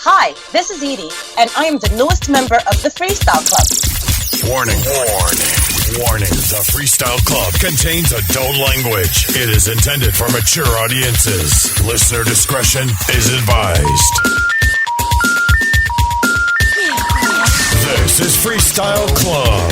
Hi, this is Eydie, and I am the newest member of the Freestyle Club. Warning. The Freestyle Club contains adult language. It is intended for mature audiences. Listener discretion is advised. This is Freestyle Club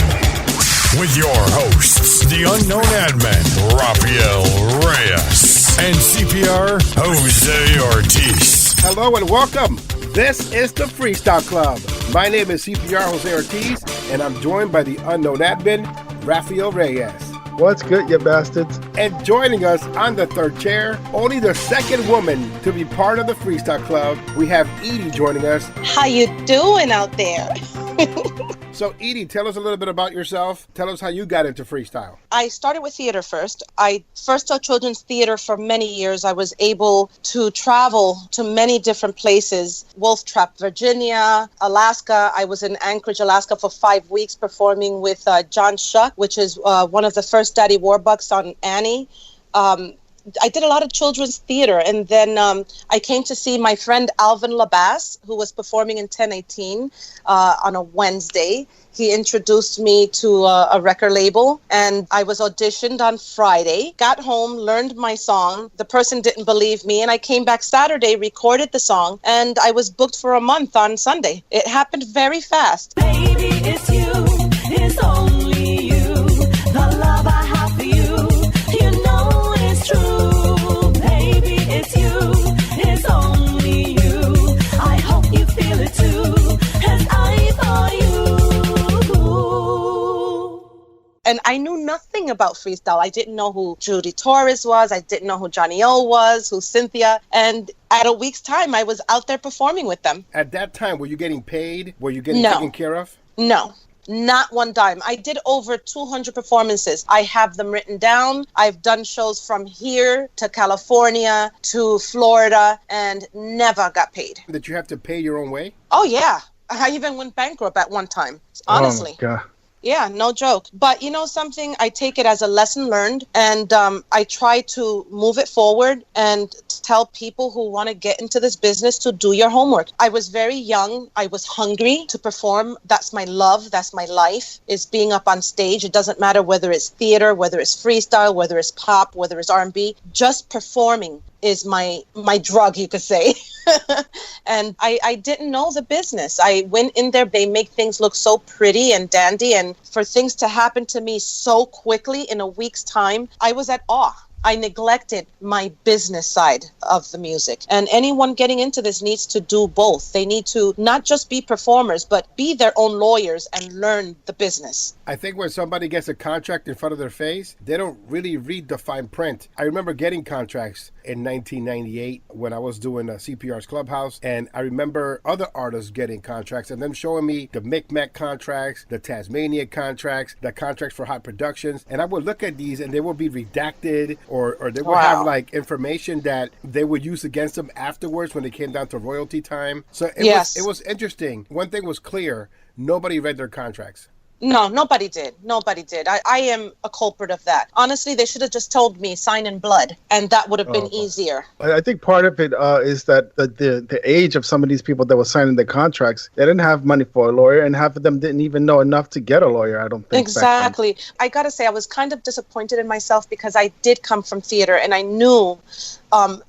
with your hosts, the unknown admin, Rafael Reyes, and CPR Jose Ortiz. Hello and welcome. This is the Freestyle Club. My name is CPR Jose Ortiz, and I'm joined by the unknown admin, Rafael Reyes. What's good, you bastards? And joining us on the third chair, only the second woman to be part of the Freestyle Club, we have Eydie joining us. How you doing out there? So, Eydie, tell us a little bit about yourself. Tell us how you got into freestyle. I started with theater first. I first taught children's theater for many years. I was able to travel to many different places. Wolf Trap, Virginia, Alaska. I was in Anchorage, Alaska for 5 weeks performing with John Shuck, which is one of the first Daddy Warbucks on Annie. I did a lot of children's theater, and then I came to see my friend Alvin Labasse, who was performing in 1018 on a Wednesday. He introduced me to a record label, and I was auditioned on Friday, got home, learned my song. The person didn't believe me, and I came back Saturday, recorded the song, and I was booked for a month on Sunday. It happened very fast. Baby, it's you, it's only you, the love I have for you, you know it's true. Baby, it's you, it's only you, I hope you feel it too, 'cause I for you. And I knew nothing about freestyle. I didn't know who Judy Torres was. I didn't know who Johnny O was, who Cynthia. And at a week's time, I was out there performing with them. At that time, were you getting paid? Were you getting taken care of? No. Not one dime. I did over 200 performances. I have them written down. I've done shows from here to California to Florida and never got paid. Did you have to pay your own way? Oh, yeah. I even went bankrupt at one time, honestly. Oh, my God. Yeah, no joke. But you know something? I take it as a lesson learned, and I try to move it forward and tell people who want to get into this business to do your homework. I was very young. I was hungry to perform. That's my love. That's my life, is being up on stage. It doesn't matter whether it's theater, whether it's freestyle, whether it's pop, whether it's R&B. Just performing is my drug, you could say. And I didn't know the business. I went in there. They make things look so pretty and dandy. And for things to happen to me so quickly in a week's time, I was at awe. I neglected my business side of the music. And anyone getting into this needs to do both. They need to not just be performers, but be their own lawyers and learn the business. I think when somebody gets a contract in front of their face, they don't really read the fine print. I remember getting contracts in 1998 when I was doing CPR's Clubhouse, and I remember other artists getting contracts and them showing me the Micmac contracts, the Tasmania contracts, the contracts for Hot Productions, and I would look at these and they would be redacted, or they would have like information that they would use against them afterwards when it came down to royalty time. So it was interesting. One thing was clear: nobody read their contracts. No, nobody did. Nobody did. I am a culprit of that. Honestly, they should have just told me sign in blood, and that would have been easier. I think part of it is that the age of some of these people that were signing the contracts, they didn't have money for a lawyer, and half of them didn't even know enough to get a lawyer, I don't think. Exactly. I got to say, I was kind of disappointed in myself because I did come from theater, and I knew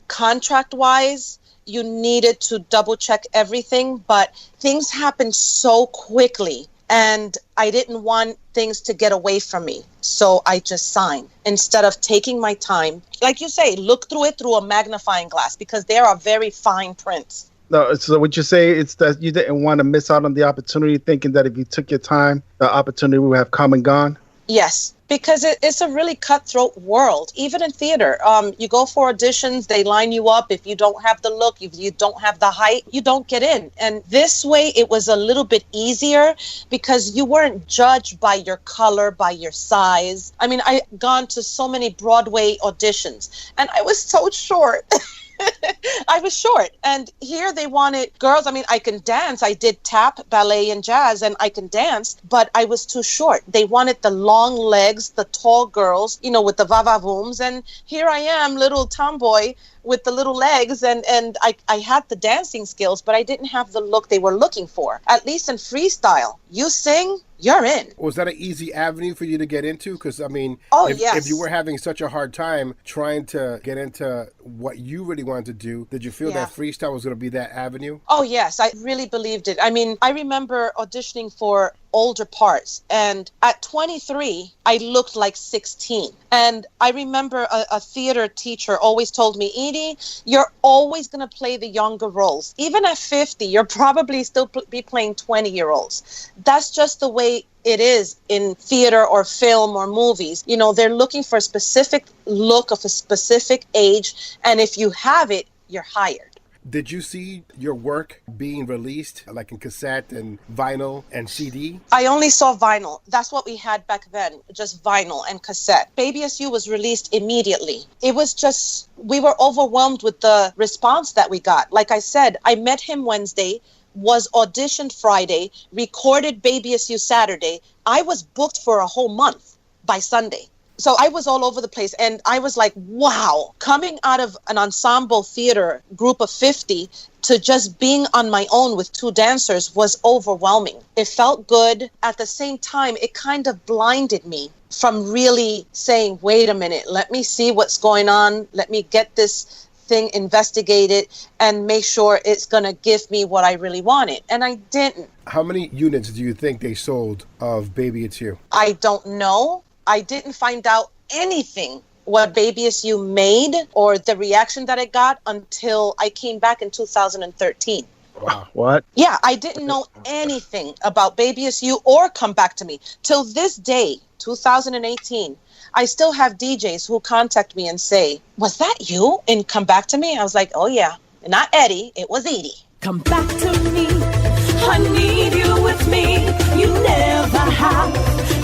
contract-wise, you needed to double-check everything, but things happened so quickly. And I didn't want things to get away from me. So I just signed instead of taking my time. Like you say, look through it through a magnifying glass because there are very fine prints. No, so what you say is that you didn't want to miss out on the opportunity, thinking that if you took your time, the opportunity would have come and gone? Yes, because it's a really cutthroat world, even in theater. You go for auditions, they line you up. If you don't have the look, if you don't have the height, you don't get in. And this way, it was a little bit easier because you weren't judged by your color, by your size. I mean, I've gone to so many Broadway auditions, and I was so short. I was short. And here they wanted girls. I mean, I can dance. I did tap, ballet, and jazz, and I can dance, but I was too short. They wanted the long legs, the tall girls, you know, with the va-va-vooms. And here I am, little tomboy, with the little legs, and I had the dancing skills, but I didn't have the look they were looking for. At least in freestyle, you sing, you're in. Was that an easy avenue for you to get into? Because, I mean, Yes. if you were having such a hard time trying to get into what you really wanted to do, did you feel that freestyle was going to be that avenue? Oh, yes. I really believed it. I mean, I remember auditioning for older parts, and at 23, I looked like 16. And I remember a theater teacher always told me, Eydie, you're always going to play the younger roles. Even at 50, you're probably still be playing 20-year-olds. That's just the way it is in theater or film or movies. You know, they're looking for a specific look of a specific age, and if you have it, you're hired. Did you see your work being released, like in cassette and vinyl and CD? I only saw vinyl. That's what we had back then, just vinyl and cassette. Baby SU was released immediately. It was just, we were overwhelmed with the response that we got. Like I said, I met him Wednesday, was auditioned Friday, recorded Baby SU Saturday. I was booked for a whole month by Sunday. So I was all over the place, and I was like, wow, coming out of an ensemble theater group of 50 to just being on my own with 2 dancers was overwhelming. It felt good. At the same time, it kind of blinded me from really saying, wait a minute, let me see what's going on. Let me get this thing investigated and make sure it's going to give me what I really wanted. And I didn't. How many units do you think they sold of Baby It's You? I don't know. I didn't find out anything what Baby SU made or the reaction that it got until I came back in 2013. Wow. What? Yeah, I didn't know anything about Baby SU or Come Back to Me. Till this day, 2018, I still have DJs who contact me and say, was that you in Come Back to Me? I was like, oh yeah, not Eddie, it was Eydie. Come back to me, I need you with me. You never have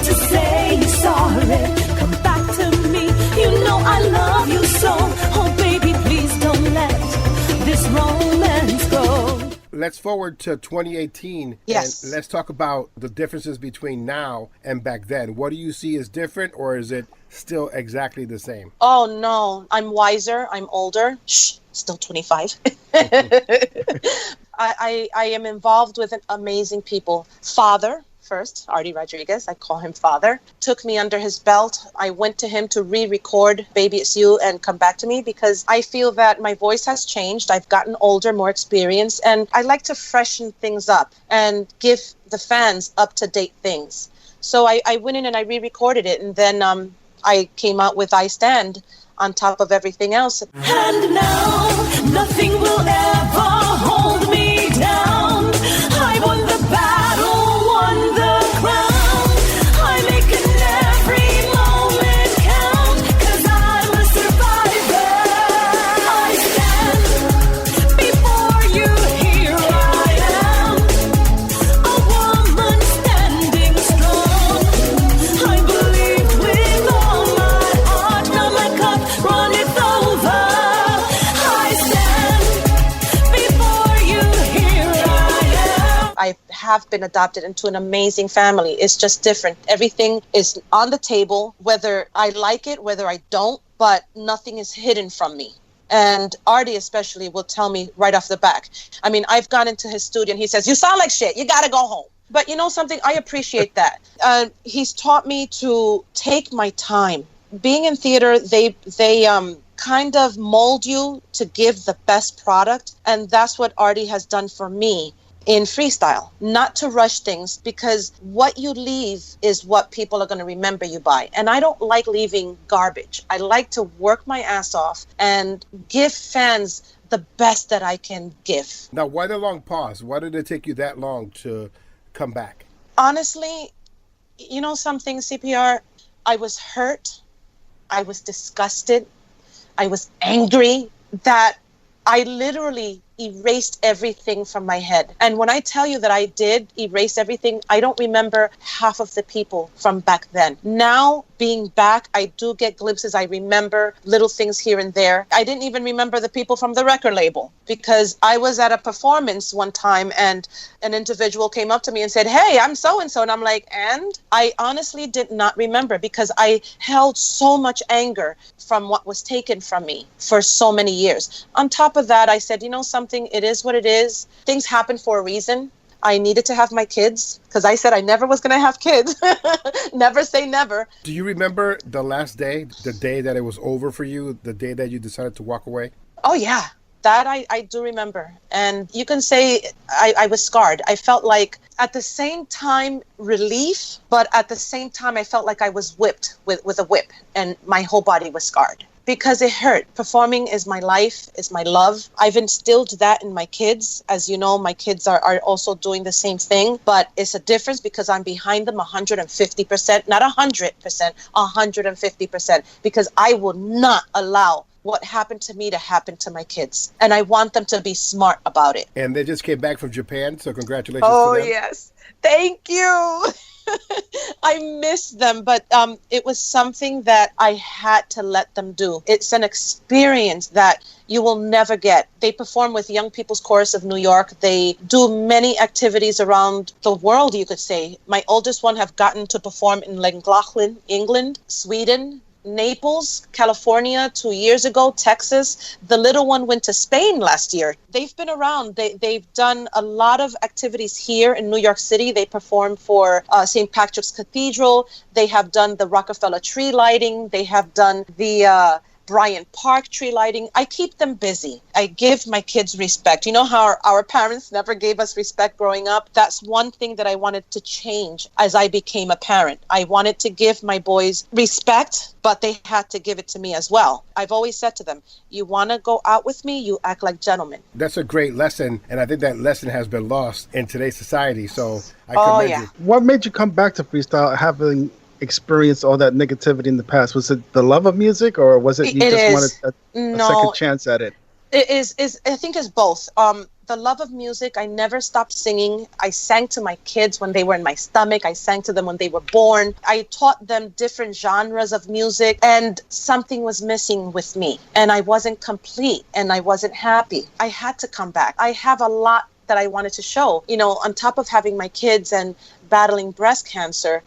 to say you're sorry. Come back to me, you know I love you so. Oh baby, please don't let this romance go. Let's forward to 2018. Yes. And let's talk about the differences between now and back then. What do you see as different, or is it still exactly the same? Oh no, I'm wiser, I'm older. Shh, still 25. I am involved with amazing people. Father, first, Eydie Rodriguez, I call him Father, took me under his belt. I went to him to re-record Baby It's You and Come Back to Me because I feel that my voice has changed. I've gotten older, more experienced, and I like to freshen things up and give the fans up-to-date things. So I went in and I re-recorded it, and then I came out with I Stand on top of everything else. And now, nothing will ever hold me down. I won the battle, won the crown. I make it every moment count, 'cause I'm a survivor. I stand before you, here I am, a woman standing strong. I believe with all my heart, now my cup runneth over. I stand before you, here I am. I have been adopted into an amazing family. It's just different. Everything is on the table, whether I like it, whether I don't, but nothing is hidden from me. And Eydie especially will tell me right off the back. I mean, I've gone into his studio and he says, you sound like shit. You got to go home. But you know something? I appreciate that. He's taught me to take my time. Being in theater, they kind of mold you to give the best product. And that's what Eydie has done for me in freestyle, not to rush things, because what you leave is what people are going to remember you by. And I don't like leaving garbage. I like to work my ass off and give fans the best that I can give. Now, why the long pause? Why did it take you that long to come back? Honestly, you know something, CPR? I was hurt. I was disgusted. I was angry that I literally erased everything from my head. And when I tell you that I did erase everything, I don't remember half of the people from back then. Now being back, I do get glimpses. I remember little things here and there. I didn't even remember the people from the record label because I was at a performance one time and an individual came up to me and said, "Hey, I'm so-and-so." And I'm like, and I honestly did not remember because I held so much anger from what was taken from me for so many years. On top of that, I said, you know something, it is what it is. Things happen for a reason. I needed to have my kids because I said I never was going to have kids. Never say never. Do you remember the last day, the day that it was over for you, the day that you decided to walk away? Oh, yeah. That I do remember. And you can say I was scarred. I felt like at the same time relief, but at the same time I felt like I was whipped with a whip and my whole body was scarred. Because it hurt. Performing is my life, is my love. I've instilled that in my kids. As you know, my kids are also doing the same thing. But it's a difference because I'm behind them 150%, not 100%, 150%. Because I will not allow what happened to me to happen to my kids. And I want them to be smart about it. And they just came back from Japan, so congratulations to them. Yes. Thank you. I miss them, but it was something that I had to let them do. It's an experience that you will never get. They perform with Young People's Chorus of New York. They do many activities around the world, you could say. My oldest one have gotten to perform in Llangollen, England, Sweden, Naples, California 2 years ago, Texas. The little one went to Spain last year. They've been around. They've done a lot of activities here in New York City. They perform for St. Patrick's Cathedral. They have done the Rockefeller tree lighting. They have done the Bryant Park tree lighting. I keep them busy. I give my kids respect. You know how our parents never gave us respect growing up? That's one thing that I wanted to change as I became a parent. I wanted to give my boys respect, but they had to give it to me as well. I've always said to them, you want to go out with me, you act like gentlemen. That's a great lesson, and I think that lesson has been lost in today's society, so I commend you. What made you come back to freestyle, having experienced all that negativity in the past? Was it the love of music, or was it you just wanted a second chance at it? It is. I think it's both. The love of music. I never stopped singing. I sang to my kids when they were in my stomach. I sang to them when they were born. I taught them different genres of music, and something was missing with me, and I wasn't complete, and I wasn't happy. I had to come back. I have a lot that I wanted to show. You know, on top of having my kids and battling breast cancer,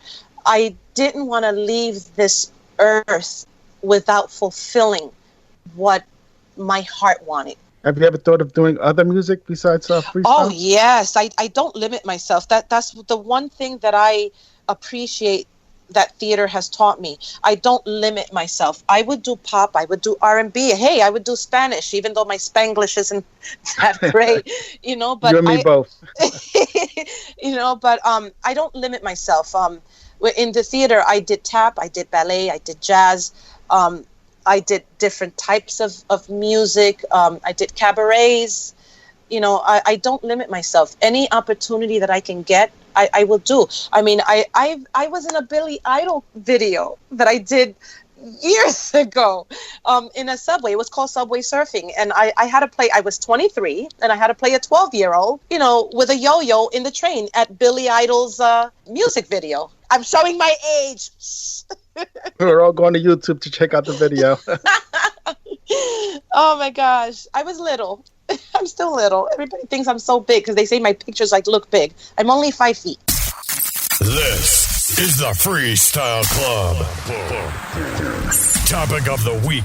I didn't want to leave this earth without fulfilling what my heart wanted. Have you ever thought of doing other music besides freestyle? Oh, yes. I don't limit myself. That's the one thing that I appreciate that theater has taught me. I don't limit myself. I would do pop. I would do R&B. Hey, I would do Spanish, even though my Spanglish isn't that great, you know. But you and me both. You know, but I don't limit myself. In the theater, I did tap, I did ballet, I did jazz, I did different types of music, I did cabarets. You know, I don't limit myself. Any opportunity that I can get, I will do. I mean, I was in a Billy Idol video that I did years ago in a subway. It was called Subway Surfing, and I had to play. I was 23 and I had to play a 12-year-old, you know, with a yo-yo in the train at Billy Idol's music video. I'm showing my age. We're all going to YouTube to check out the video. Oh my gosh, I was little. I'm still little. Everybody thinks I'm so big because they say my pictures like look big. I'm only 5 feet. This is the Freestyle Club. Topic of the week.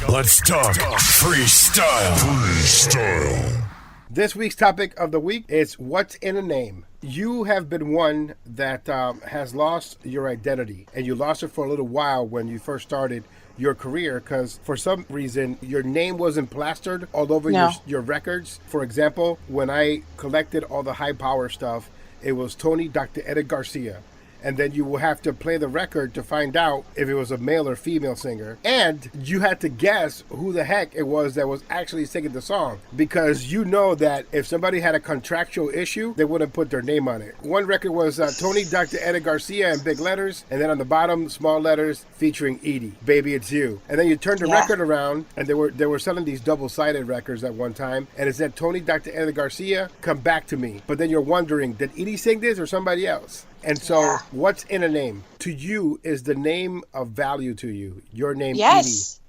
Let's talk freestyle. Freestyle. This week's topic of the week is what's in a name. You have been one that has lost your identity, and you lost it for a little while when you first started your career because for some reason your name wasn't plastered all over your records. For example, when I collected all the high power stuff, it was Tony Dr. Eydie Garcia. And then you will have to play the record to find out if it was a male or female singer. And you had to guess who the heck it was that was actually singing the song. Because you know that if somebody had a contractual issue, they wouldn't put their name on it. One record was Tony Dr. Eydie Garcia in big letters. And then on the bottom, small letters featuring Eydie, Baby It's You. And then you turned the record around and they were selling these double-sided records at one time. And it said Tony Dr. Eydie Garcia, Come Back to Me. But then you're wondering, did Eydie sing this or somebody else? And so, Yeah. what's in a name? To you, is the name of value to you? Your name, Yes.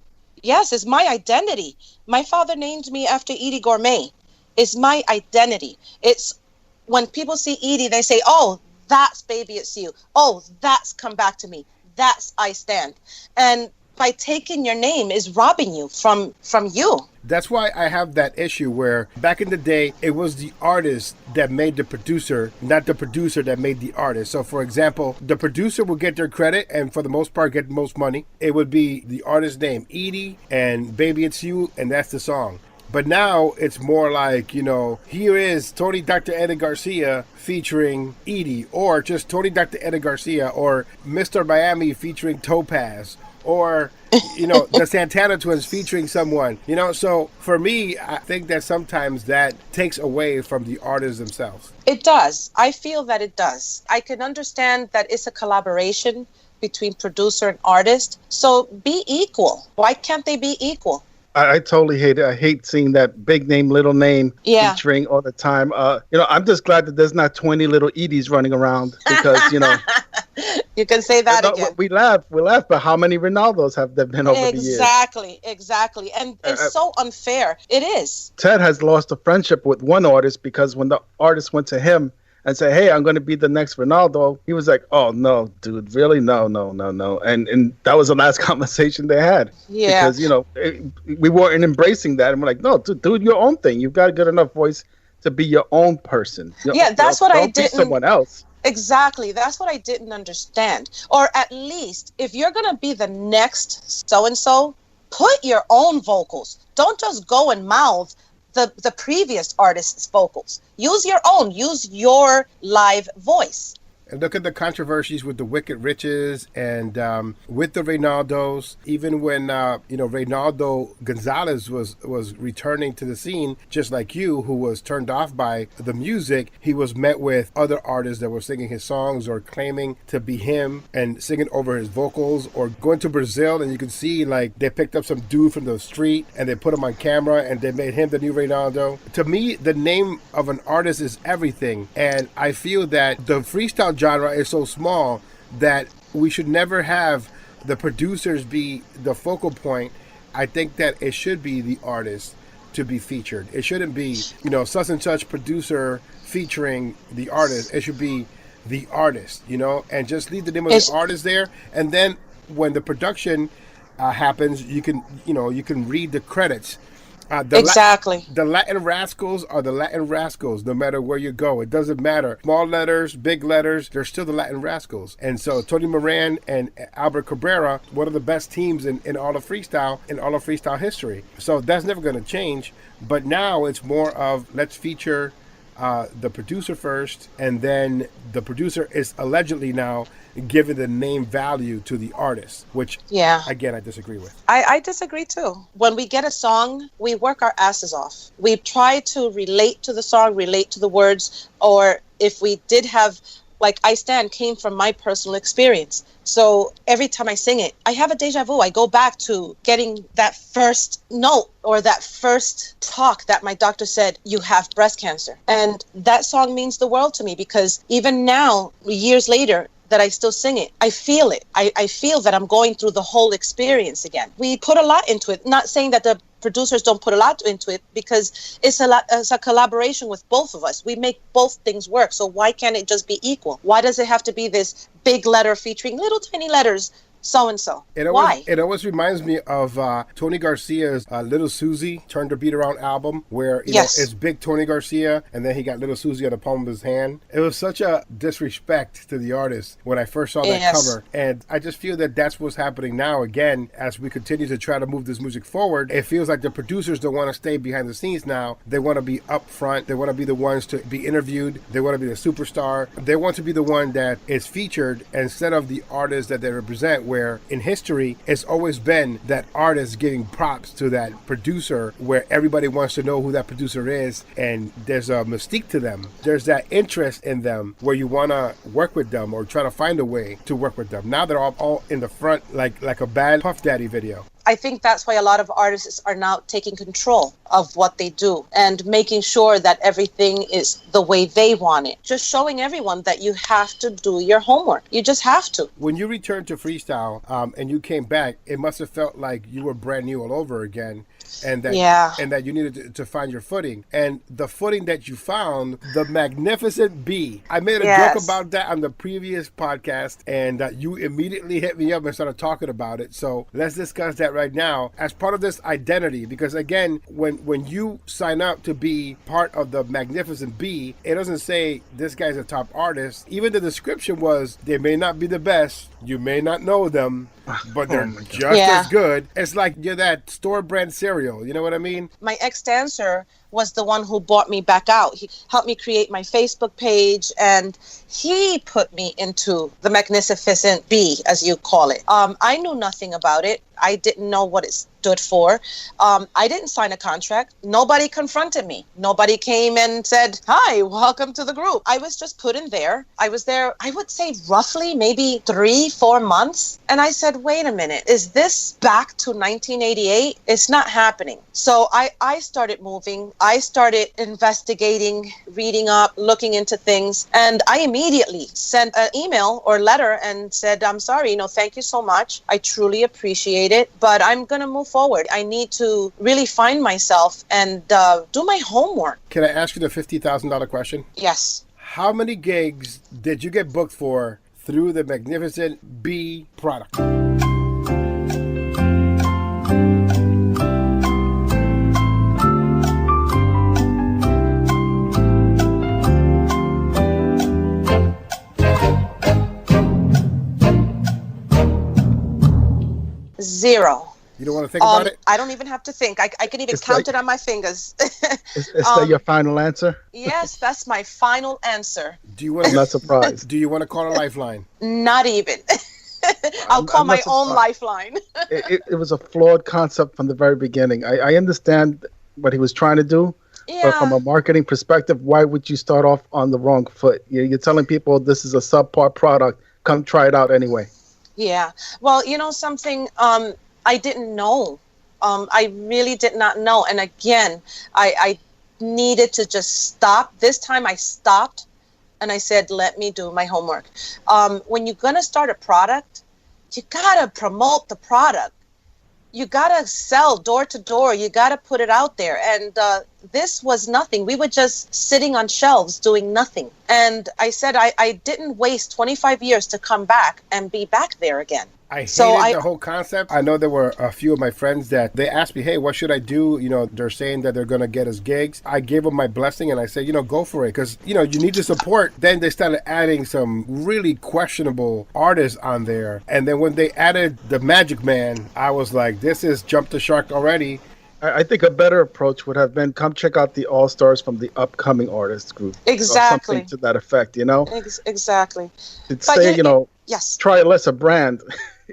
Yes, it's my identity. My father named me after Eydie Gorme. It's my identity. It's when people see Eydie, they say, oh, that's Baby It's You. Oh, that's Come Back to Me. That's I Stand. And by taking your name is robbing you from you. That's why I have that issue where back in the day, it was the artist that made the producer, not the producer that made the artist. So, for example, the producer will get their credit and for the most part get the most money. It would be the artist's name, Eydie, and Baby It's You, and that's the song. But now it's more like, you know, here is Tony Dr. Eddie Garcia featuring Eydie, or just Tony Dr. Eddie Garcia, or Mr. Miami featuring Topaz, or, you know, the Santana Twins featuring someone, you know. So for me, I think that sometimes that takes away from the artists themselves. It does. I feel that it does. I can understand that it's a collaboration between producer and artist. So be equal. Why can't they be equal? I totally hate it. I hate seeing that big name, little name featuring all the time. You know, I'm just glad that there's not 20 little Edy's running around because, you know. You can say that again. We laugh, but how many Ronaldos have there been over the years? Exactly. And it's so unfair. It is. Ted has lost a friendship with one artist because when the artist went to him and said, hey, I'm going to be the next Ronaldo, he was like, oh, no, dude, really? No. And that was the last conversation they had. Yeah. Because, you know, we weren't embracing that. And we're like, no, dude, your own thing. You've got a good enough voice to be your own person. That's what I didn't. Don't be someone else. Exactly. That's what I didn't understand. Or at least, if you're going to be the next so-and-so, put your own vocals. Don't just go and mouth the previous artist's vocals. Use your own. Use your live voice. And look at the controversies with the Wicked Riches and with the Reynaldos. Even when Reynaldo Gonzalez was returning to the scene, just like you, who was turned off by the music, he was met with other artists that were singing his songs or claiming to be him and singing over his vocals, or going to Brazil and you can see like they picked up some dude from the street and they put him on camera and they made him the new Reynaldo. To me, the name of an artist is everything, and I feel that the freestyle genre is so small that we should never have the producers be the focal point. I think that it should be the artist to be featured. It shouldn't be, such and such producer featuring the artist. It should be the artist, and just leave the name of the artist there. And then when the production happens, you can read the credits. Exactly. The Latin Rascals are the Latin Rascals no matter where you go. It doesn't matter. Small letters, big letters, they're still the Latin Rascals. And so Tony Moran and Albert Cabrera, one of the best teams in all of freestyle history. So that's never going to change. But now it's more of let's feature the producer first, and then the producer is allegedly now giving the name value to the artist, which again I disagree with. I disagree too. When we get a song, we work our asses off. We try to relate to the song, relate to the words, or if we did have, like I Stand came from my personal experience. So every time I sing it, I have a deja vu. I go back to getting that first note or that first talk that my doctor said, you have breast cancer. And that song means the world to me because even now, years later, that I still sing it, I feel it. I feel that I'm going through the whole experience again. We put a lot into it. Not saying that the producers don't put a lot into it, because it's a collaboration with both of us. We make both things work. So why can't it just be equal? Why does it have to be this big letter featuring little tiny letters? So-and-so. Why? It always reminds me of Tony Garcia's Little Susie, Turn the Beat Around album, where it's big Tony Garcia, and then he got Little Susie on the palm of his hand. It was such a disrespect to the artist when I first saw that cover. And I just feel that that's what's happening now, again, as we continue to try to move this music forward. It feels like the producers don't want to stay behind the scenes now. They want to be up front. They want to be the ones to be interviewed. They want to be the superstar. They want to be the one that is featured instead of the artist that they represent, where in history it's always been that artist giving props to that producer, where everybody wants to know who that producer is, and there's a mystique to them. There's that interest in them where you want to work with them or try to find a way to work with them. Now they're all in the front like a bad Puff Daddy video. I think that's why a lot of artists are now taking control of what they do and making sure that everything is the way they want it. Just showing everyone that you have to do your homework. You just have to. When you returned to freestyle and you came back, it must have felt like you were brand new all over again. And that you needed to find your footing. And the footing that you found, the Magnificent B. I made a joke about that on the previous podcast, and you immediately hit me up and started talking about it. So let's discuss that right now as part of this identity. Because again, when you sign up to be part of the Magnificent B, it doesn't say this guy's a top artist. Even the description was, they may not be the best, you may not know them, but they're just as good. It's like you're that store brand cereal. You know what I mean? My ex-dancer was the one who brought me back out. He helped me create my Facebook page, and he put me into the Magnificent B, as you call it. I knew nothing about it. I didn't know what it stood for. I didn't sign a contract. Nobody confronted me. Nobody came and said, hi, welcome to the group. I was just put in there. I was there, I would say roughly maybe 3-4 months. And I said, wait a minute, is this back to 1988? It's not happening. So I started moving. I started investigating, reading up, looking into things. And I immediately sent an email or letter and said, I'm sorry, thank you so much. I truly appreciate it, but I'm going to move forward. I need to really find myself and do my homework. Can I ask you the $50,000 question? Yes. How many gigs did you get booked for through the Magnificent B product? Zero. You don't want to think about it? I don't even have to think. I can even count it on my fingers. Is that your final answer? Yes, that's my final answer. Do you want I'm not surprised. Do you want to call a lifeline? Not even. I'll call my own lifeline. It was a flawed concept from the very beginning. I understand what he was trying to do, but from a marketing perspective, why would you start off on the wrong foot? You're telling people this is a subpar product. Come try it out anyway. Yeah. Well, something, I didn't know. I really did not know. And again, I needed to just stop. This time I stopped and I said, let me do my homework. When you're going to start a product, you got to promote the product. You got to sell door to door. You got to put it out there. And this was nothing. We were just sitting on shelves doing nothing. And I said I didn't waste 25 years to come back and be back there again. I hated the whole concept. I know there were a few of my friends that they asked me, hey, what should I do? They're saying that they're going to get us gigs. I gave them my blessing and I said, go for it. Because, you need to support. Then they started adding some really questionable artists on there. And then when they added the Magic Man, I was like, this is jump the shark already. I think a better approach would have been come check out the all-stars from the upcoming artist group. Exactly. Or something to that effect, Exactly. It's say, yes. Try a lesser brand.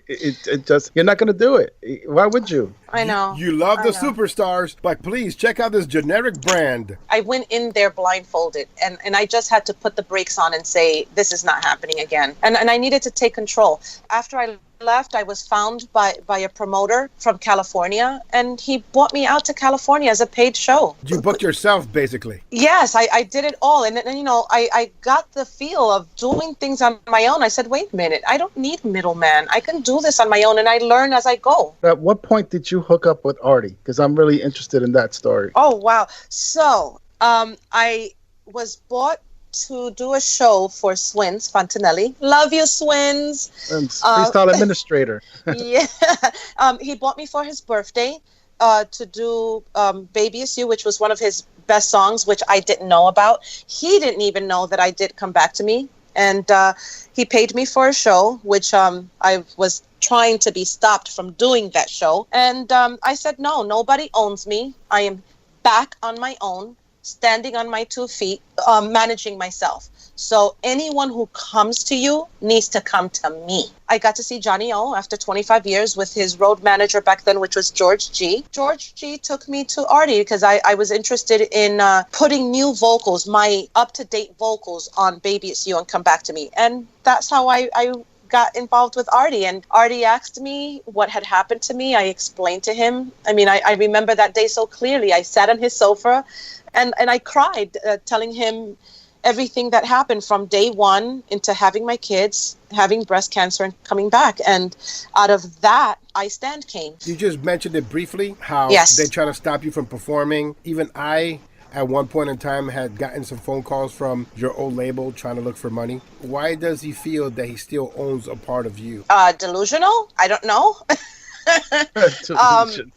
It just, you're not going to do it. Why would you? I know. You love the superstars, but please check out this generic brand. I went in there blindfolded and I just had to put the brakes on and say, this is not happening again. And I needed to take control. After I left, I was found by a promoter from California, and he brought me out to California as a paid show. You booked yourself, basically. Yes, I did it all. And I got the feel of doing things on my own. I said, wait a minute, I don't need a middleman. I can do this on my own, and I learn as I go. At what point did you hook up with Eydie? Because I'm really interested in that story. Oh, wow. So I was bought to do a show for Swins Fontanelli. Love you, Swins. Freestyle administrator. Yeah. He bought me for his birthday to do Baby It's You, which was one of his best songs, which I didn't know about. He didn't even know that I did Come Back to Me. And he paid me for a show, which I was trying to be stopped from doing that show. And I said, no, nobody owns me. I am back on my own, standing on my 2 feet, managing myself. So anyone who comes to you needs to come to me. I got to see Johnny O after 25 years with his road manager back then, which was George G. George G took me to Eydie because I was interested in putting new vocals, my up-to-date vocals on Baby It's You and Come Back to Me. And that's how I got involved with Eydie, and Eydie asked me what had happened to me. I explained to him. I mean, I remember that day so clearly. I sat on his sofa and I cried, telling him everything that happened from day one into having my kids, having breast cancer, and coming back. And out of that, I stand came. You just mentioned it briefly, how Yes. they try to stop you from performing. Even I, at one point in time, had gotten some phone calls from your old label trying to look for money. Why does he feel that he still owns a part of you? Delusional? I don't know. Delusion.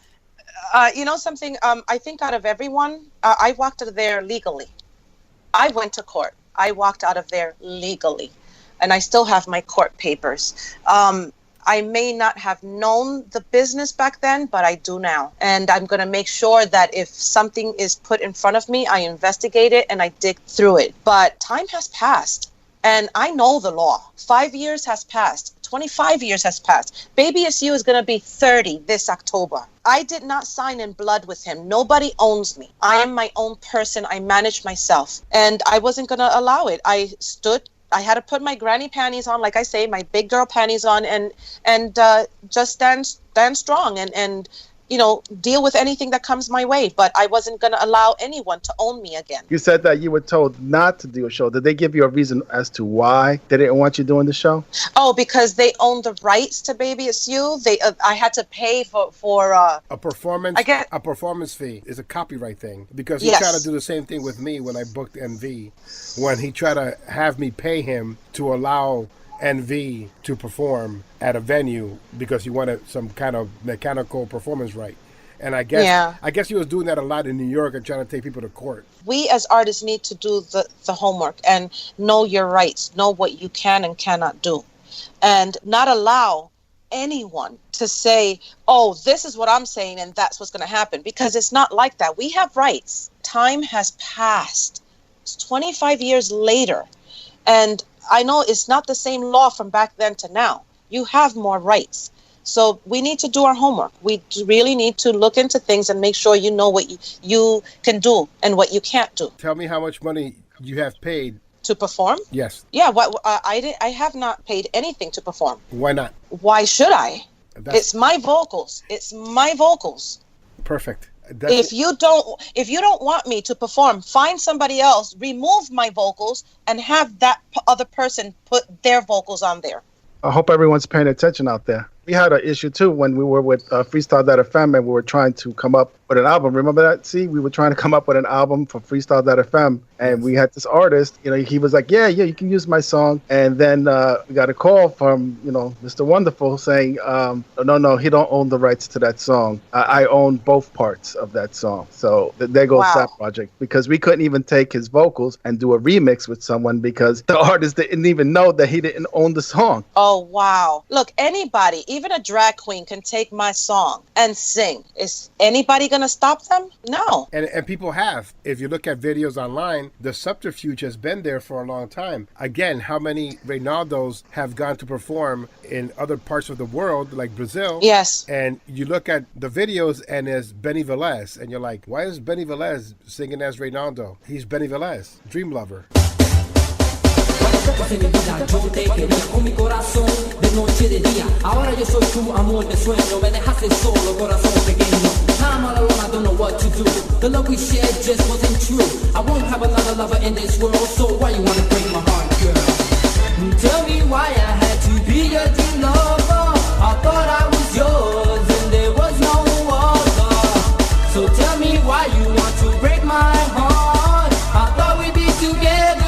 You know something? I think out of everyone, I walked out of there legally. I went to court. I walked out of there legally, and I still have my court papers. I may not have known the business back then, but I do now. And I'm going to make sure that if something is put in front of me, I investigate it and I dig through it. But time has passed, and I know the law. 5 years has passed. 25 years has passed. Baby SU is going to be 30 this October. I did not sign in blood with him. Nobody owns me. I am my own person. I manage myself. And I wasn't going to allow it. I had to put my granny panties on, like I say, my big girl panties on, and just stand strong and you know, deal with anything that comes my way. But I wasn't going to allow anyone to own me again. You said that you were told not to do a show. Did they give you a reason as to why they didn't want you doing the show? Oh, because they own the rights to Baby It's You. I had to pay for A performance fee is a copyright thing, because he Yes. tried to do the same thing with me when I booked NV, when he tried to have me pay him to allow NV to perform at a venue because he wanted some kind of mechanical performance right. And I guess he was doing that a lot in New York and trying to take people to court. we as artists need to do the homework and know your rights, know what you can and cannot do, and not allow anyone to say, oh, this is what I'm saying and that's what's going to happen, because it's not like that. We have rights. Time has passed. It's 25 years later, and I know it's not the same law from back then to now. You have more rights. So we need to do our homework. We really need to look into things and make sure you know what you can do and what you can't do. Tell me how much money you have paid. To perform? Yes. Yeah, I have not paid anything to perform. Why not? Why should I? It's my vocals. It's my vocals. Perfect. If you don't want me to perform, find somebody else, remove my vocals, and have that other person put their vocals on there. I hope everyone's paying attention out there. We had an issue too when we were with Freestyle.fm and we were trying to come up with an album. Remember that? See, we were trying to come up with an album for Freestyle.fm, and we had this artist. You know, he was like, "Yeah, you can use my song." And then we got a call from Mr. Wonderful saying, "No, he don't own the rights to that song. I own both parts of that song." So there goes that project, because we couldn't even take his vocals and do a remix with someone because the artist didn't even know that he didn't own the song. Oh wow! Look, anybody. Even a drag queen can take my song and sing. Is anybody going to stop them? No. And people have. If you look at videos online, the subterfuge has been there for a long time. Again, how many Reynaldos have gone to perform in other parts of the world, like Brazil? Yes. And you look at the videos and there's Benny Velez, and you're like, why is Benny Velez singing as Reynaldo? He's Benny Velez, Dream Lover. En mi vida yo te quería con mi corazón de noche y de día. Ahora yo soy tu amor de sueño. Me dejaste solo, corazón pequeño. I'm all alone, I don't know what to do. The love we shared just wasn't true. I won't have another lover in this world. So why you wanna break my heart, girl? Tell me why I had to be your dream lover. I thought I was yours and there was no other. So tell me why you want to break my heart. I thought we'd be together.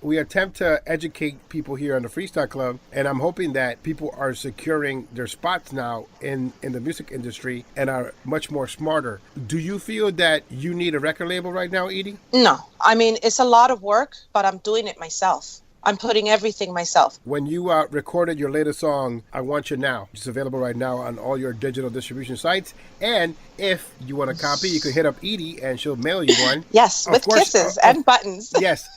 We attempt to educate people here on the Freestyle Club, and I'm hoping that people are securing their spots now in the music industry and are much more smarter. Do you feel that you need a record label right now, Eydie? No. I mean, it's a lot of work, but I'm doing it myself. I'm putting everything myself. When you recorded your latest song, I Want You Now, it's available right now on all your digital distribution sites. And if you want a copy, you can hit up Eydie and she'll mail you one. Yes, Of with course, kisses and buttons. Yes.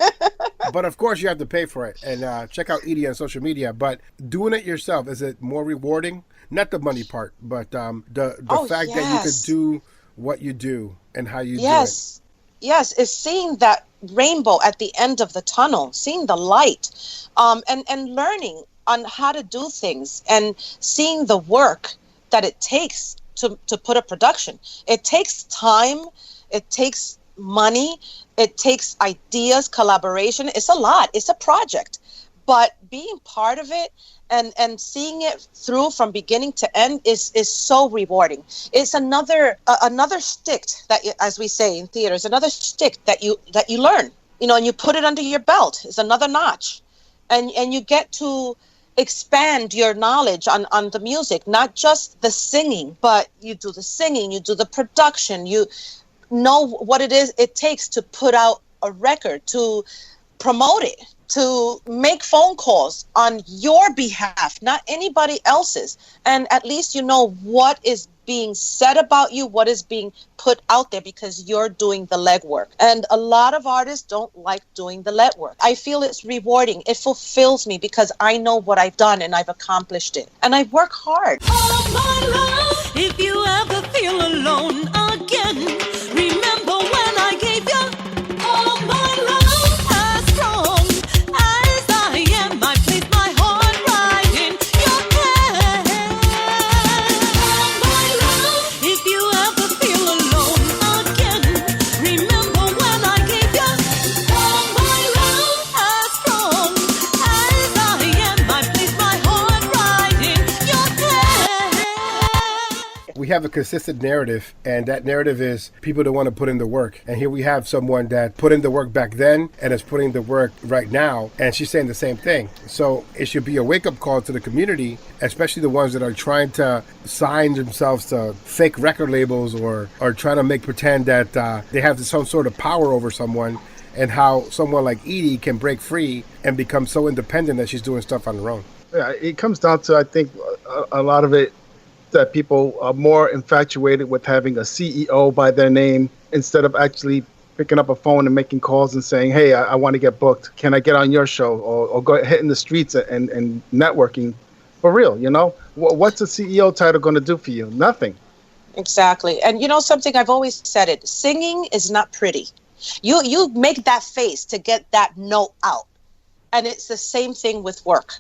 But of course, you have to pay for it. And check out Eydie on social media. But doing it yourself, is it more rewarding? Not the money part, but the fact that you could do what you do and how you do it. Yes, is seeing that rainbow at the end of the tunnel, seeing the light, and learning on how to do things and seeing the work that it takes to put a production. It takes time, it takes money, it takes ideas, collaboration. It's a lot. It's a project. But being part of it and seeing it through from beginning to end is so rewarding. It's another stick that, as we say in theater, is another stick that you learn, and you put it under your belt. It's another notch, and you get to expand your knowledge on the music, not just the singing, but you do the singing, you do the production, you know what it takes to put out a record, to promote it, to make phone calls on your behalf, not anybody else's. And at least you know what is being said about you, what is being put out there, because you're doing the legwork. And a lot of artists don't like doing the legwork. I feel it's rewarding. It fulfills me because I know what I've done and I've accomplished it. And I work hard. Oh, my love, if you ever feel alone again, remember when I gave you all my love. As strong as I am, I place my heart right in your hand. Oh, my love, if you ever feel alone again, remember when I gave you all my love. As strong as I am, I place my heart right in your hand. We have a consistent narrative, and that narrative is people that want to put in the work. And here we have someone that put in the work back then and is putting the work right now, and she's saying the same thing. So it should be a wake-up call to the community, especially the ones that are trying to sign themselves to fake record labels or trying to make pretend that they have some sort of power over someone, and how someone like Eydie can break free and become so independent that she's doing stuff on her own. Yeah, it comes down to, I think, a lot of it that people are more infatuated with having a CEO by their name instead of actually picking up a phone and making calls and saying, hey, I want to get booked. Can I get on your show? Or go hitting the streets and networking for real, What's a CEO title going to do for you? Nothing. Exactly. And something, I've always said it, singing is not pretty. You make that face to get that note out. And it's the same thing with work.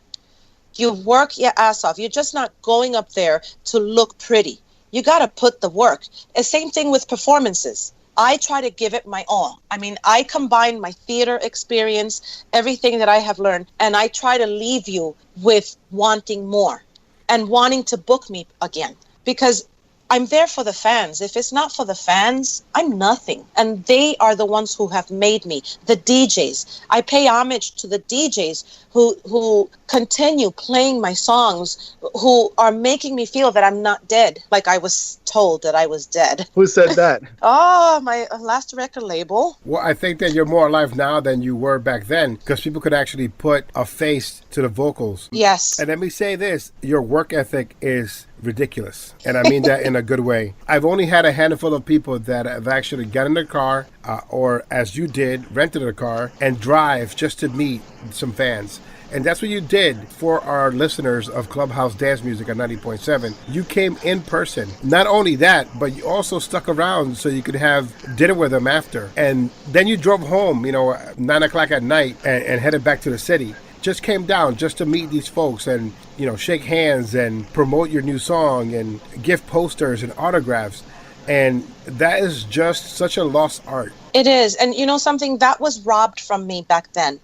You work your ass off. You're just not going up there to look pretty. You got to put the work. The same thing with performances. I try to give it my all. I mean, I combine my theater experience, everything that I have learned, and I try to leave you with wanting more and wanting to book me again, because I'm there for the fans. If it's not for the fans, I'm nothing. And they are the ones who have made me, the DJs. I pay homage to the DJs who continue playing my songs, who are making me feel that I'm not dead, like I was told that I was dead. Who said that? Oh, my last record label. Well, I think that you're more alive now than you were back then, because people could actually put a face to the vocals. Yes. And let me say this, your work ethic is ridiculous. And I mean that in a good way. I've only had a handful of people that have actually got in their car or, as you did, rented a car and drive just to meet some fans. And that's what you did for our listeners of Clubhouse Dance Music at 90.7. You came in person. Not only that, but you also stuck around so you could have dinner with them after. And then you drove home, 9 o'clock at night and headed back to the city. Just came down just to meet these folks and, shake hands and promote your new song and give posters and autographs. And that is just such a lost art. It is. And something that was robbed from me back then.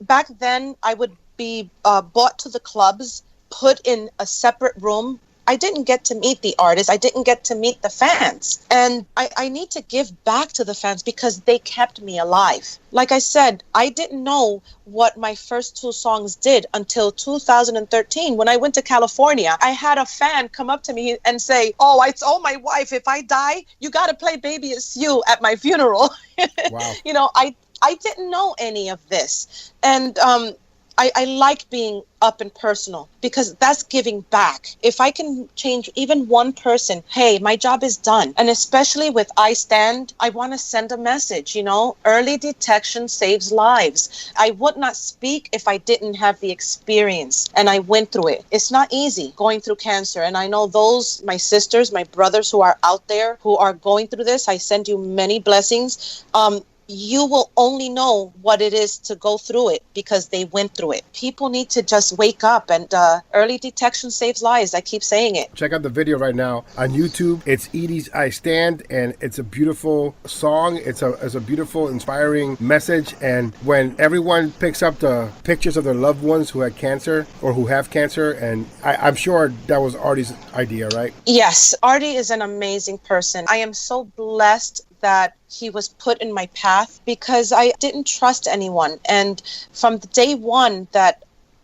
Back then, I would be brought to the clubs, put in a separate room. I didn't get to meet the artists. I didn't get to meet the fans. And I need to give back to the fans because they kept me alive. Like I said, I didn't know what my first two songs did until 2013 when I went to California. I had a fan come up to me and say, oh, I told my wife, if I die, you got to play Baby It's You at my funeral. Wow. I didn't know any of this. And I like being up and personal because that's giving back. If I can change even one person, hey, my job is done. And especially with I Stand, I want to send a message, early detection saves lives. I would not speak if I didn't have the experience, and I went through it. It's not easy going through cancer. And I know those, my sisters, my brothers who are out there who are going through this, I send you many blessings. You will only know what it is to go through it because they went through it. People need to just wake up, and early detection saves lives. I keep saying it. Check out the video right now on YouTube. It's Eydie's I Stand, and it's a beautiful song. It's a beautiful, inspiring message. And when everyone picks up the pictures of their loved ones who had cancer or who have cancer, and I'm sure that was Artie's idea, right? Yes, Eydie is an amazing person. I am so blessed that he was put in my path because I didn't trust anyone. And from the day one that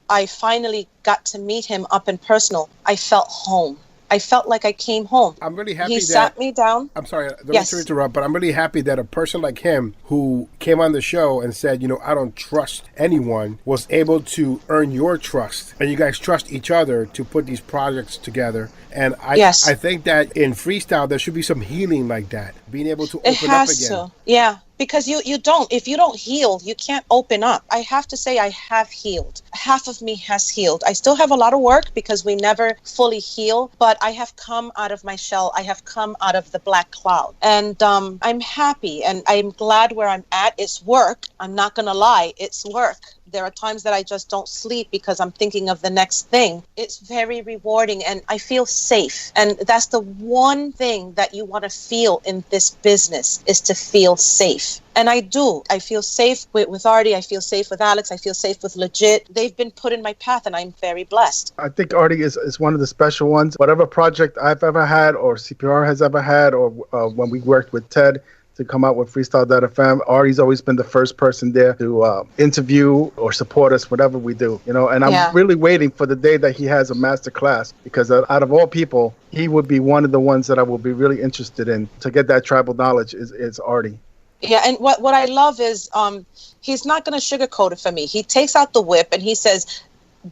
I finally got to meet him up and personal, I felt home. I felt like I came home. I'm really happy he sat me down. I'm sorry, don't mean to interrupt, but I'm really happy that a person like him who came on the show and said, I don't trust anyone, was able to earn your trust. And you guys trust each other to put these projects together. And I think that in freestyle, there should be some healing like that. Being able to open up again. Yeah, because you don't. If you don't heal, you can't open up. I have to say I have healed. Half of me has healed. I still have a lot of work because we never fully heal, but I have come out of my shell. I have come out of the black cloud. And I'm happy and I'm glad where I'm at. It's work. I'm not going to lie. It's work. There are times that I just don't sleep because I'm thinking of the next thing. It's very rewarding and I feel safe. And that's the one thing that you want to feel in this business is to feel safe. And I do. I feel safe with Eydie. I feel safe with Alex. I feel safe with Legit. They've been put in my path and I'm very blessed. I think Eydie is one of the special ones. Whatever project I've ever had or CPR has ever had or when we worked with Ted, to come out with Freestyle.fm. Eydie's always been the first person there to interview or support us, whatever we do, and I'm really waiting for the day that he has a master class because out of all people, he would be one of the ones that I will be really interested in to get that tribal knowledge is Eydie. Yeah, and what I love is he's not going to sugarcoat it for me. He takes out the whip and he says,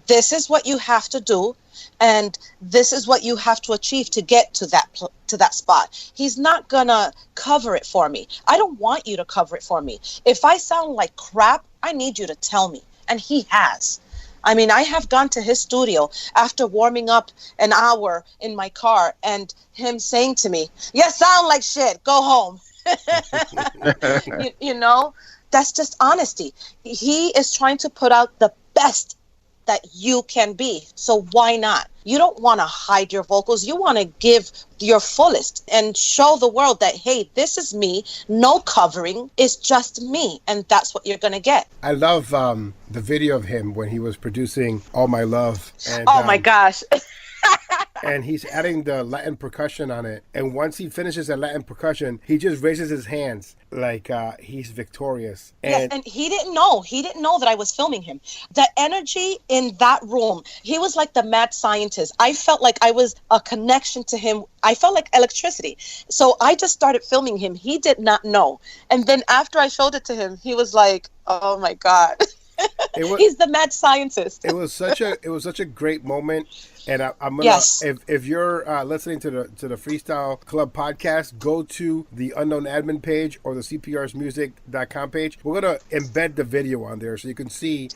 this is what you have to do. And this is what you have to achieve to get to that spot. He's not gonna cover it for me. I don't want you to cover it for me. If I sound like crap, I need you to tell me. And he has. I mean, I have gone to his studio after warming up an hour in my car and him saying to me, "You sound like shit. Go home." That's just honesty. He is trying to put out the best that you can be. So why not? You don't want to hide your vocals. You want to give your fullest and show the world that, hey, this is me. No covering. It's just me. And that's what you're going to get. I love the video of him when he was producing All My Love. And, oh, my gosh. And he's adding the Latin percussion on it. And once he finishes that Latin percussion, he just raises his hands like he's victorious. And, yes, and he didn't know. He didn't know that I was filming him. The energy in that room, he was like the mad scientist. I felt like I was a connection to him. I felt like electricity. So I just started filming him. He did not know. And then after I showed it to him, he was like, oh, my God. He's the mad scientist. It was such a great moment. And I'm gonna, if you're listening to the Freestyle Club podcast, go to the Unknown Admin page or the CPRsmusic.com page. We're gonna embed the video on there so you can see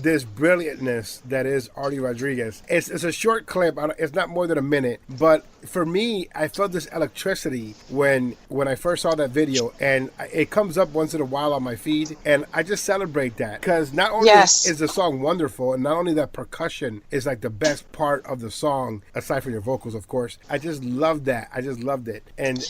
this brilliantness that is Eydie Rodriguez. It's a short clip. It's not more than a minute. But for me, I felt this electricity when I first saw that video. And it comes up once in a while on my feed. And I just celebrate that. Because not only is the song wonderful, and not only that percussion is like the best part of the song, aside from your vocals, of course. I just loved that. I just loved it. And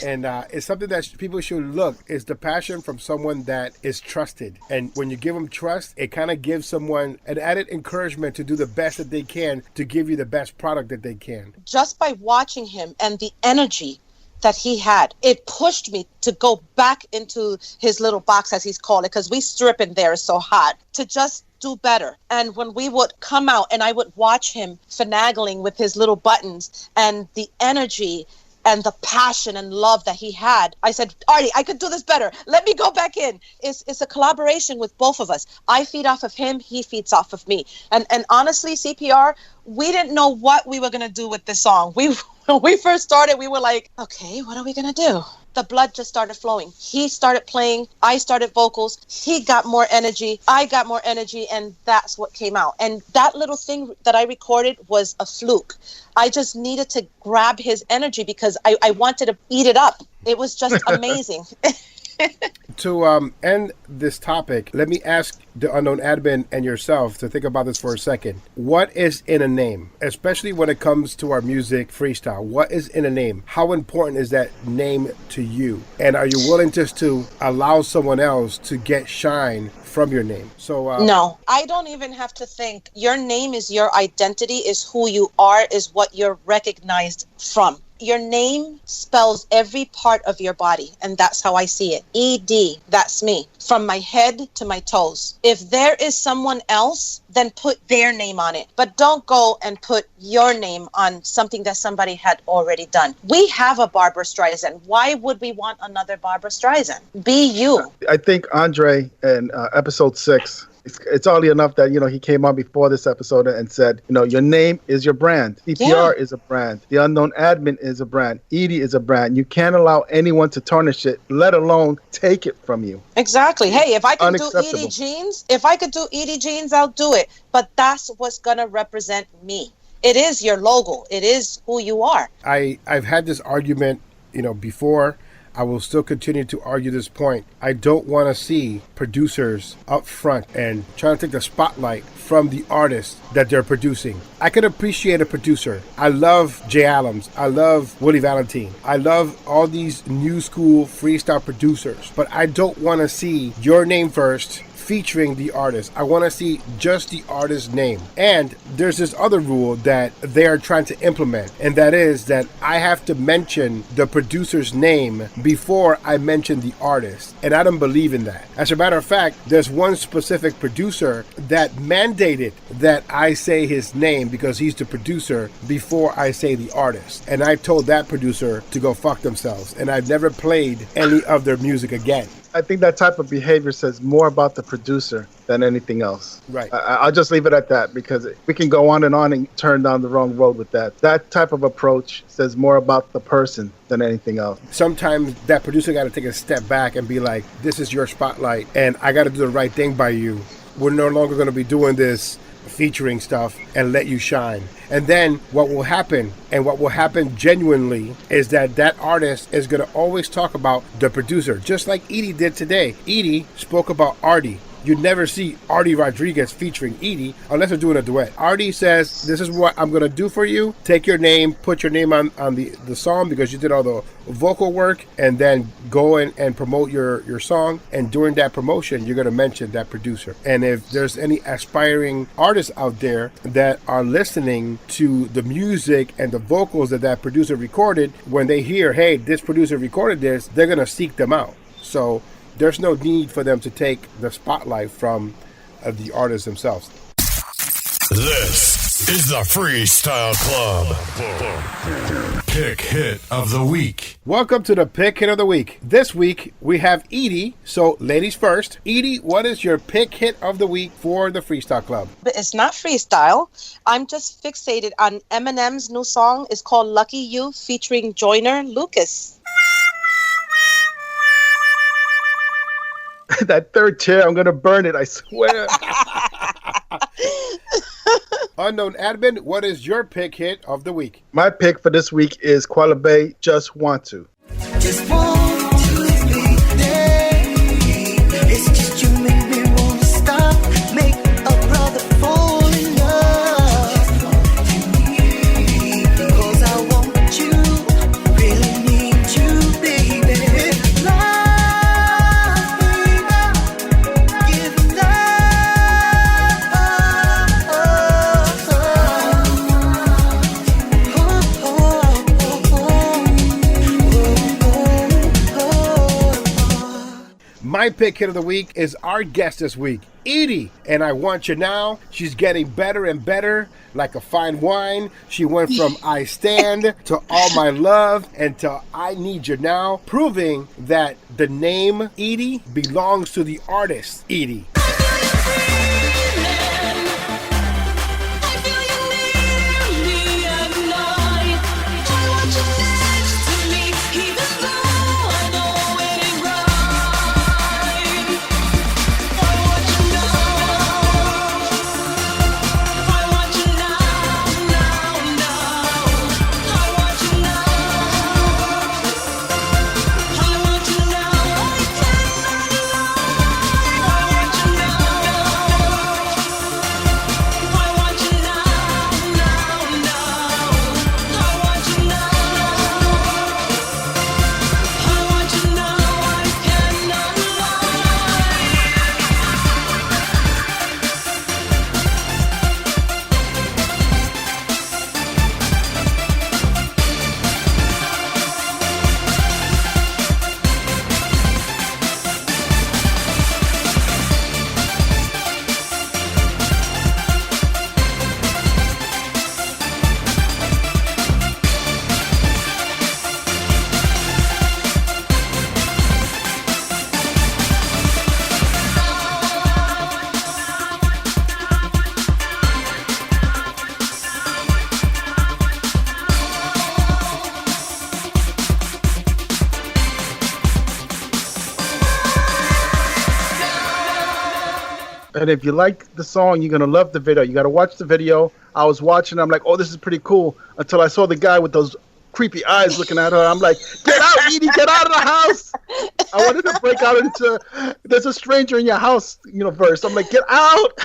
it's something that people should look. It's the passion from someone that is trusted. And when you give them trust, it kind of gives someone an added encouragement to do the best that they can to give you the best product that they can. Just by watching him and the energy that he had, it pushed me to go back into his little box, as he's called it, because we strip in there, it's so hot, to just do better. And when we would come out and I would watch him finagling with his little buttons and the energy and the passion and love that he had, I said, Eydie, I could do this better. Let me go back in. It's a collaboration with both of us. I feed off of him. He feeds off of me. And honestly, CPR, we didn't know what we were going to do with this song. When we first started, we were like, okay, what are we going to do? The blood just started flowing. He started playing. I started vocals. He got more energy. I got more energy. And that's what came out. And that little thing that I recorded was a fluke. I just needed to grab his energy because I wanted to eat it up. It was just amazing. To end this topic, let me ask the unknown admin and yourself to think about this for a second. What is in a name, especially when it comes to our music freestyle? What is in a name? How important is that name to you? And are you willing just to allow someone else to get shine from your name? So no, I don't even have to think. Your name is your identity, is who you are, is what you're recognized from. Your name spells every part of your body, and that's how I see it. ED, that's me, from my head to my toes. If there is someone else, then put their name on it. But don't go and put your name on something that somebody had already done. We have a Barbra Streisand. Why would we want another Barbra Streisand? Be you. I think Andre in episode 6, it's oddly enough that, he came on before this episode and said, your name is your brand. CPR is a brand. The Unknown Admin is a brand. Eydie is a brand. You can't allow anyone to tarnish it, let alone take it from you. Exactly. Hey, if I can do Eydie jeans, I'll do it. But that's what's going to represent me. It is your logo. It is who you are. I've had this argument, before. I will still continue to argue this point. I don't want to see producers up front and trying to take the spotlight from the artists that they're producing. I can appreciate a producer. I love Jay Allams. I love Willie Valentine. I love all these new school freestyle producers. But I don't want to see your name first featuring the artist. I want to see just the artist's name. And there's this other rule that they are trying to implement, and that is that I have to mention the producer's name before I mention the artist. And I don't believe in that. As a matter of fact, there's one specific producer that mandated that I say his name because he's the producer before I say the artist. And I told that producer to go fuck themselves. And I've never played any of their music again. I think that type of behavior says more about the producer than anything else. Right. I'll just leave it at that because we can go on and turn down the wrong road with that. That type of approach says more about the person than anything else. Sometimes that producer got to take a step back and be like, this is your spotlight and I got to do the right thing by you. We're no longer going to be doing this featuring stuff and let you shine. And then what will happen, and what will happen genuinely, is that artist is going to always talk about the producer, just like Eydie did today. Eydie spoke about Artie. You'd never see Artie Rodriguez featuring Eydie unless they're doing a duet. Artie says, this is what I'm going to do for you. Take your name, put your name on the song because you did all the vocal work, and then go in and promote your song. And during that promotion, you're going to mention that producer. And if there's any aspiring artists out there that are listening to the music and the vocals that producer recorded, when they hear, hey, this producer recorded this, they're going to seek them out. So there's no need for them to take the spotlight from the artists themselves. This is the Freestyle Club. Pick Hit of the Week. Welcome to the Pick Hit of the Week. This week we have Eydie. So ladies first. Eydie, what is your Pick Hit of the Week for the Freestyle Club? But it's not freestyle. I'm just fixated on Eminem's new song. It's called Lucky You featuring Joyner Lucas. That third chair, I'm going to burn it, I swear. Unknown Admin, what is your pick hit of the week? My pick for this week is Qualabay, Just Want To. Just want to be there. It's just you make me want to stop. Make a brother fall in love. 'Cause I want you, really need you, baby. Love, baby. Give love. My pick hit of the week is our guest this week, Eydie, and I Want You Now. She's getting better and better, like a fine wine. She went from I Stand to All My Love and to I Need You Now, proving that the name Eydie belongs to the artist Eydie. And if you like the song, you're going to love the video. You got to watch the video. I was watching. I'm like, oh, this is pretty cool. Until I saw the guy with those creepy eyes looking at her. I'm like, get out, Eydie, get out of the house. I wanted to break out into, there's a stranger in your house, verse. I'm like, get out.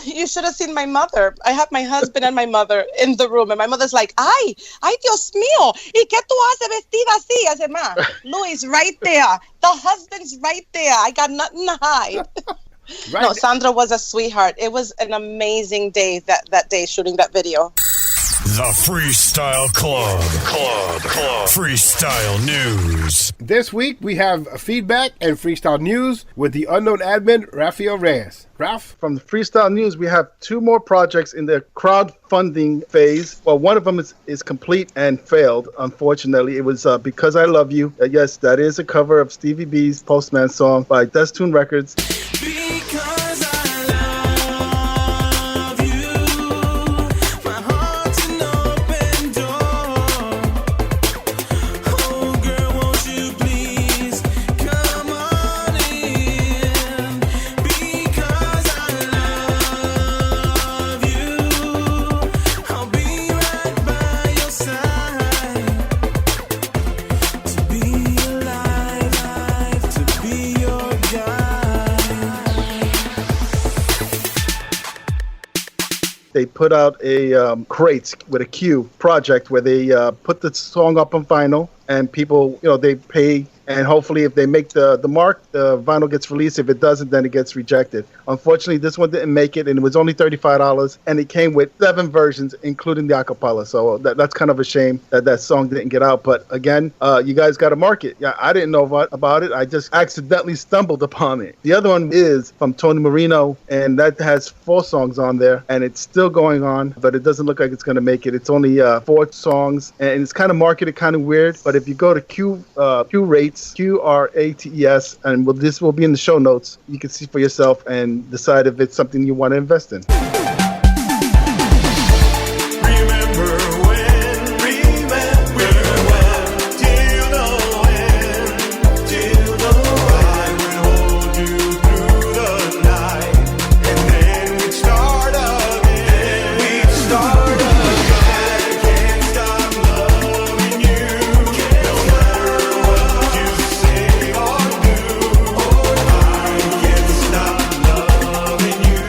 You should have seen my mother. I have my husband and my mother in the room, and my mother's like, ay, Dios mío, ¿y qué tú haces vestida así? I said, ma, Louis, right there. The husband's right there. I got nothing to hide. Right. No, Sandra was a sweetheart. It was an amazing day that day shooting that video. The Freestyle Club. Freestyle News. This week we have feedback and freestyle news with the unknown admin, Rafael Reyes. Ralph? From the Freestyle News, we have 2 more projects in the crowdfunding phase. Well, one of them is complete and failed, unfortunately. It was Because I Love You. Yes, that is a cover of Stevie B's Postman song by Destoon Records. Because I love you, my heart's an open door. Oh, girl, won't you please come on in? Because I love you, I'll be right by your side. To be alive, to be your guide. They put out a crates with a Q project where they put the song up on vinyl, and people, they pay, and hopefully if they make the mark, the vinyl gets released. If it doesn't, then it gets rejected. Unfortunately, this one didn't make it, and it was only $35, and it came with 7 versions, including the acapella. So that's kind of a shame that song didn't get out. But again, you guys got to mark it. Yeah, I didn't know about it. I just accidentally stumbled upon it. The other one is from Tony Marino, and that has 4 songs on there, and it's still going on, but it doesn't look like it's going to make it. It's only 4 songs, and it's kind of marketed kind of weird. But if you go to Q Rates, QRATES, and this will be in the show notes, you can see for yourself and decide if it's something you want to invest in. Remember when, do you know I would hold you through the night, and then we'd start again, can't stop loving you, no matter what you say or do, I can't stop loving you.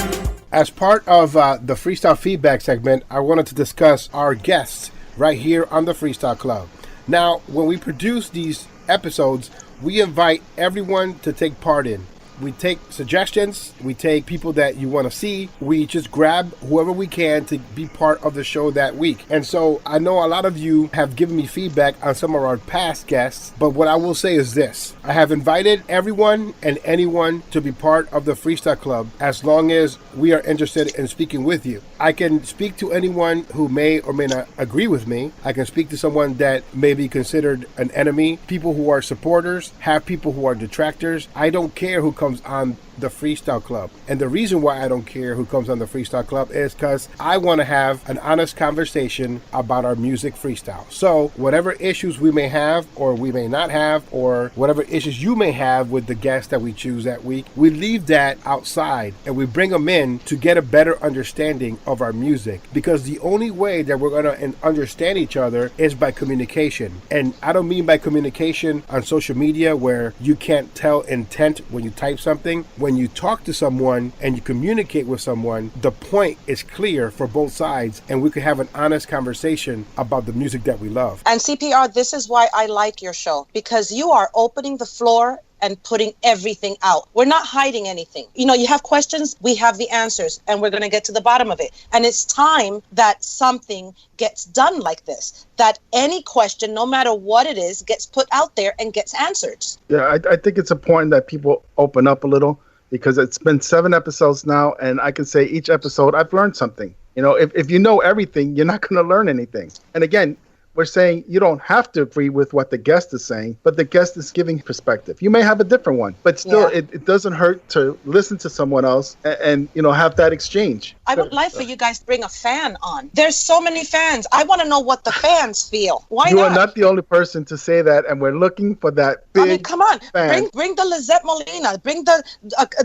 As part of the Freestyle Feedback segment, I wanted to discuss our guests right here on the Freestyle Club. Now, when we produce these episodes, we invite everyone to take part in. We take suggestions. We take people that you want to see. We just grab whoever we can to be part of the show that week. And so I know a lot of you have given me feedback on some of our past guests, but what I will say is this. I have invited everyone and anyone to be part of the Freestyle Club as long as we are interested in speaking with you. I can speak to anyone who may or may not agree with me. I can speak to someone that may be considered an enemy, people who are supporters, have people who are detractors. I don't care who comes on the Freestyle Club. And the reason why I don't care who comes on the Freestyle Club is because I want to have an honest conversation about our music freestyle. So whatever issues we may have or we may not have, or whatever issues you may have with the guests that we choose that week, we leave that outside and we bring them in to get a better understanding of our music, because the only way that we're going to understand each other is by communication. And I don't mean by communication on social media where you can't tell intent when you type something. When you talk to someone and you communicate with someone, the point is clear for both sides and we could have an honest conversation about the music that we love. And CPR, this is why I like your show, because you are opening the floor and putting everything out. We're not hiding anything. You know, you have questions, we have the answers, and we're going to get to the bottom of it. And it's time that something gets done like this, that any question, no matter what it is, gets put out there and gets answered. Yeah, I think it's important that people open up a little, because it's been 7 episodes now, and I can say each episode I've learned something. You know, if you know everything, you're not going to learn anything. And again, we're saying you don't have to agree with what the guest is saying, but the guest is giving perspective. You may have a different one, but still, it doesn't hurt to listen to someone else and you know, have that exchange. I would like for you guys to bring a fan on. There's so many fans. I want to know what the fans feel. Why you not? You are not the only person to say that, and we're looking for that big I mean, come on. fan. Bring the Lizette Molina. Bring the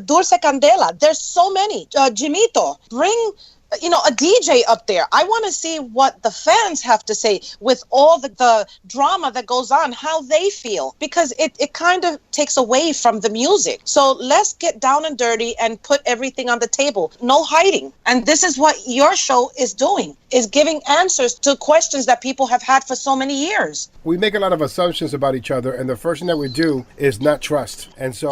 Dulce Candela. There's so many. Jimito. Bring a DJ up there. I want to see what the fans have to say with all the drama that goes on, how they feel, because it kind of takes away from the music. So let's get down and dirty and put everything on the table. No hiding. And this is what your show is doing, is giving answers to questions that people have had for so many years. We make a lot of assumptions about each other, and the first thing that we do is not trust. And so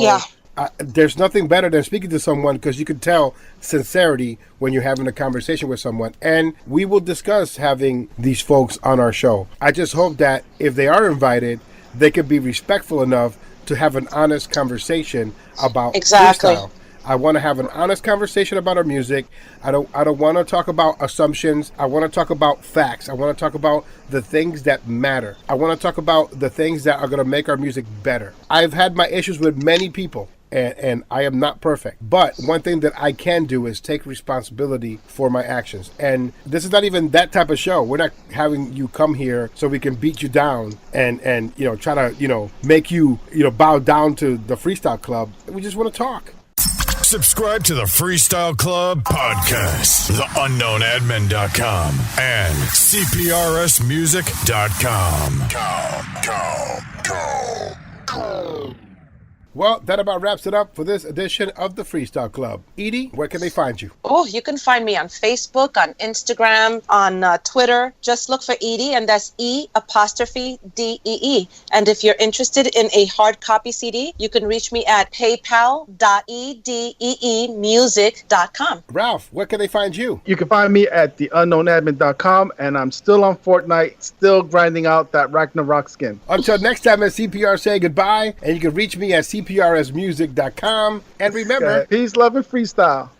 there's nothing better than speaking to someone, because you can tell sincerity when you're having a conversation with someone. And we will discuss having these folks on our show. I just hope that if they are invited, they can be respectful enough to have an honest conversation about freestyle. I want to have an honest conversation about our music. I don't want to talk about assumptions. I want to talk about facts. I want to talk about the things that matter. I want to talk about the things that are going to make our music better. I've had my issues with many people, and I am not perfect. But one thing that I can do is take responsibility for my actions. And this is not even that type of show. We're not having you come here so we can beat you down and try to make you bow down to the Freestyle Club. We just want to talk. Subscribe to the Freestyle Club podcast, theunknownadmin.com, and cprsmusic.com. Well, that about wraps it up for this edition of the Freestyle Club. Eydie, where can they find you? Oh, you can find me on Facebook, on Instagram, on Twitter. Just look for Eydie, and that's E''DEE. And if you're interested in a hard copy CD, you can reach me at paypal.edeemusic.com. Ralph, where can they find you? You can find me at theunknownadmin.com, and I'm still on Fortnite, still grinding out that Ragnarok skin. Until next time, at CPR say goodbye, and you can reach me at cprsmusic.com. And remember, peace, love, and freestyle.